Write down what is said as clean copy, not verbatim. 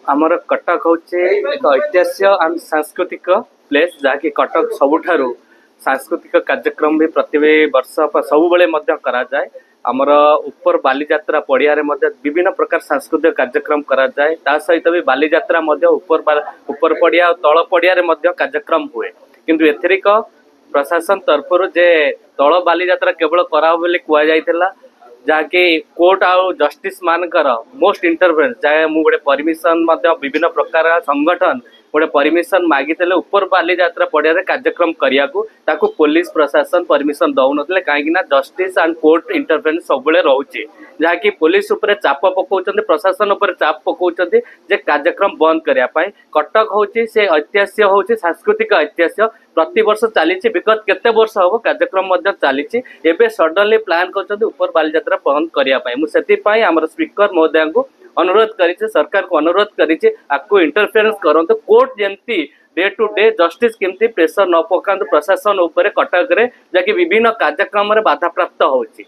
आमर कटक हूँ एक ऐतिहासिक एंड सांस्कृतिक प्लेस जहाँकि कटक सबुठारु सांस्कृतिक कार्यक्रम भी प्रति वर्ष सब करा जाए। आमर ऊपर बालीजात्रा पड़िया विभिन्न प्रकार सांस्कृतिक कार्यक्रम करा जाए। ता सहित भी बालीजात्रा ऊपर पड़िया तल पड़िया कार्यक्रम हुए किंतु एथरिक प्रशासन तरफ जे तल बालीजात्रा केवल करा बोली कहुला जहाँकि कोर्ट आउ जस्टिस मानकर मोस्ट इंटरफेरेंस जहाँ मु गोटे परमिशन विभिन्न प्रकार संगठन गोटे परमिशन मागिते ऊपर बालीजात्रा पड़िया कार्यक्रम करिया ताकू पुलिस प्रशासन परमिशन दौन कहीं जस्टिस एंड कोर्ट इंटरफेरेंस सब रोचे जहाँकि पुलिस उपर चाप पकाउछन्ते प्रशासन उपर चाप पकाउछन्ते जे कार्यक्रम बंद करने। कटक हूँ से ऐतिहासिक हूँ सांस्कृतिक ऐतिहासिक प्रति वर्ष चली विगत केते वर्ष हम कार्यक्रम चली एवं सडनली प्लान कर ऊपर बालीजात्रा बंद करने। मुझे आमर स्पीकर महोदय को अनुरोध करी सरकार को अनुरोध करी आपको इंटरफेरेंस करते कोर्ट जमती डे टू डे जस्टिस केमती प्रेसर न पकात प्रशासन उपर कटक रे जाकि विभिन्न कार्यक्रम बाधा प्राप्त होची।